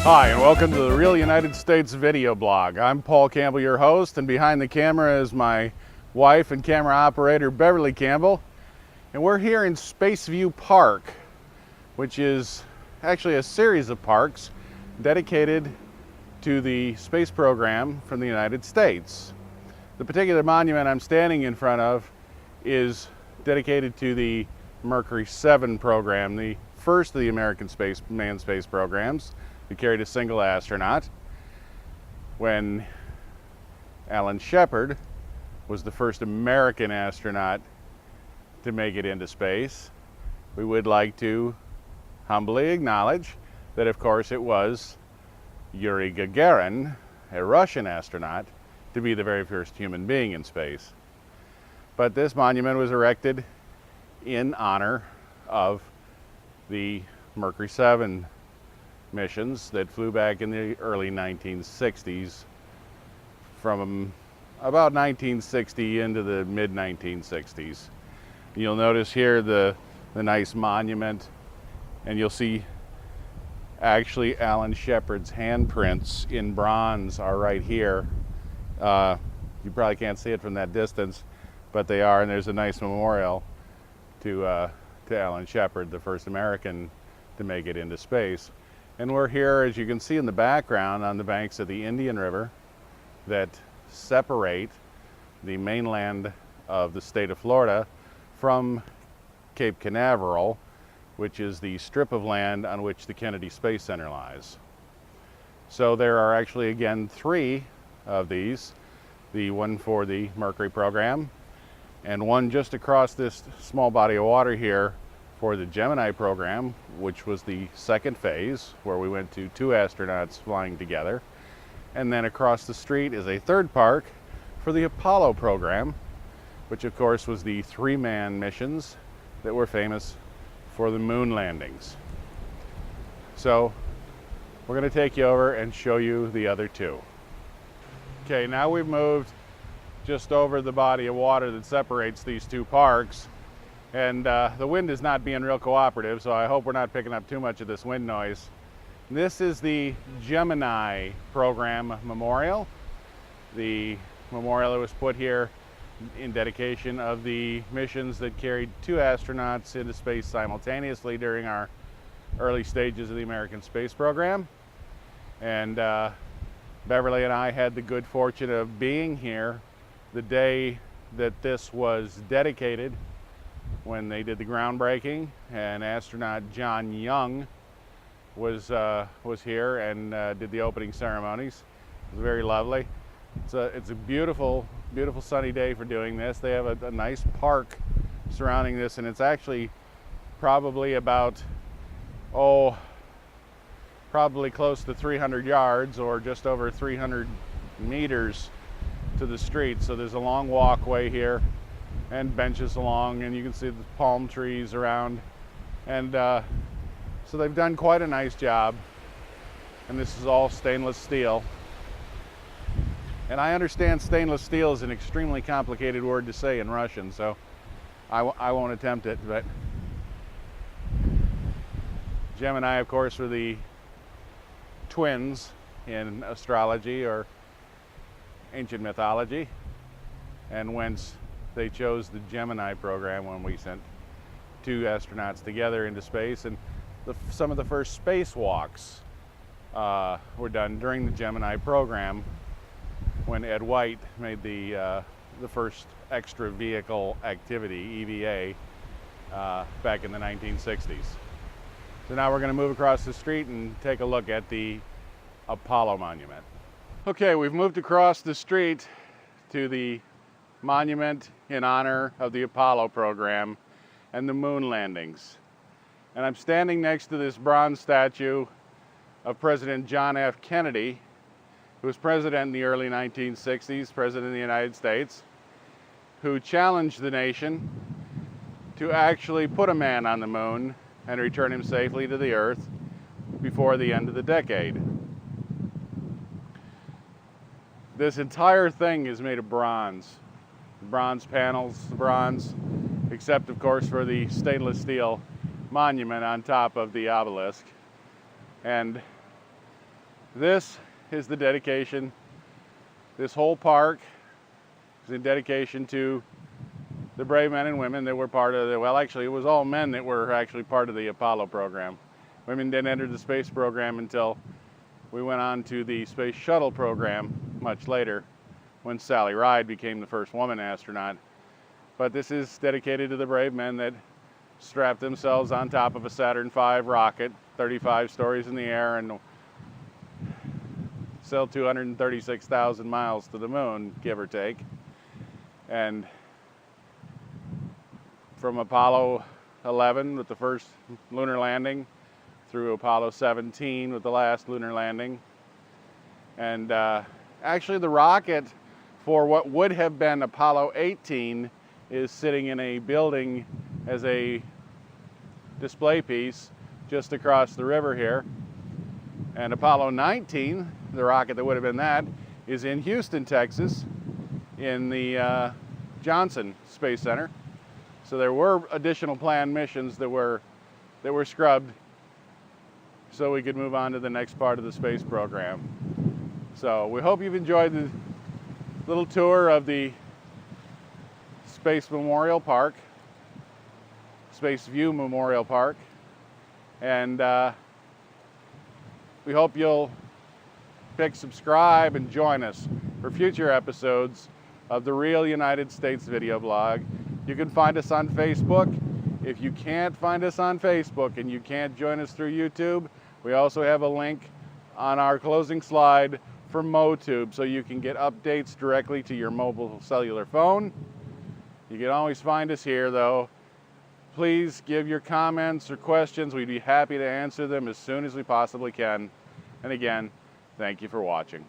Hi, and welcome to the Real United States video blog. I'm Paul Campbell, your host, and behind the camera is my wife and camera operator, Beverly Campbell. And we're here in Spaceview Park, which is actually a series of parks dedicated to the space program from the United States. The particular monument I'm standing in front of is dedicated to the Mercury 7 program, the first of the American manned space programs. We carried a single astronaut when Alan Shepard was the first American astronaut to make it into space. We would like to humbly acknowledge that, of course, it was Yuri Gagarin, a Russian astronaut, to be the very first human being in space. But this monument was erected in honor of the Mercury 7 missions that flew back in the early 1960s, from about 1960 into the mid 1960s. You'll notice here the nice monument, and you'll see actually Alan Shepard's handprints in bronze are right here. You probably can't see it from that distance, but they are, and there's a nice memorial to Alan Shepard, the first American to make it into space. And we're here, as you can see in the background, on the banks of the Indian River that separate the mainland of the state of Florida from Cape Canaveral, which is the strip of land on which the Kennedy Space Center lies. So there are actually, again, three of these, the one for the Mercury program, and one just across this small body of water here for the Gemini program, which was the second phase, where we went to two astronauts flying together. And then across the street is a third park for the Apollo program, which of course was the three-man missions that were famous for the moon landings. So we're going to take you over and show you the other two. Okay, now we've moved just over the body of water that separates these two parks. And the wind is not being real cooperative, so I hope we're not picking up too much of this wind noise. This is the Gemini program memorial. The memorial that was put here in dedication of the missions that carried two astronauts into space simultaneously during our early stages of the American space program. And Beverly and I had the good fortune of being here the day that this was dedicated, when they did the groundbreaking, and astronaut John Young was here and did the opening ceremonies. It was very lovely. It's a beautiful, beautiful sunny day for doing this. They have a nice park surrounding this, and it's actually probably about, probably close to 300 yards or just over 300 meters to the street. So there's a long walkway here and benches along, and you can see the palm trees around, and so they've done quite a nice job. And this is all stainless steel, and I understand stainless steel is an extremely complicated word to say in Russian, so I won't attempt it. But Gemini, of course, were the twins in astrology or ancient mythology, and whence they chose the Gemini program when we sent two astronauts together into space. And some of the first spacewalks were done during the Gemini program, when Ed White made the first extra vehicle activity, EVA, back in the 1960s. So now we're going to move across the street and take a look at the Apollo monument. Okay, we've moved across the street to the monument in honor of the Apollo program and the moon landings. And I'm standing next to this bronze statue of President John F. Kennedy, who was president in the early 1960s, president of the United States, who challenged the nation to actually put a man on the moon and return him safely to the Earth before the end of the decade. This entire thing is made of bronze. Bronze panels, bronze, except of course for the stainless steel monument on top of the obelisk. And This is the dedication. This whole park is in dedication to the brave men and women that were part of the, well, actually it was all men that were actually part of the Apollo program. Women didn't enter the space program until we went on to the space shuttle program much later, when Sally Ride became the first woman astronaut. But this is dedicated to the brave men that strapped themselves on top of a Saturn V rocket, 35 stories in the air, and sailed 236,000 miles to the moon, give or take. And from Apollo 11 with the first lunar landing through Apollo 17 with the last lunar landing. And actually the rocket for what would have been Apollo 18 is sitting in a building as a display piece just across the river here. And Apollo 19, the rocket that would have been that, is in Houston, Texas, in the Johnson Space Center. So there were additional planned missions that were scrubbed so we could move on to the next part of the space program. So we hope you've enjoyed the little tour of the Space Memorial Park, Space View Memorial Park, and we hope you'll click subscribe and join us for future episodes of the Real United States Video Blog. You can find us on Facebook. If you can't find us on Facebook and you can't join us through YouTube, we also have a link on our closing slide for MoTube, so you can get updates directly to your mobile cellular phone. You can always find us here, though. Please give your comments or questions. We'd be happy to answer them as soon as we possibly can. And again, thank you for watching.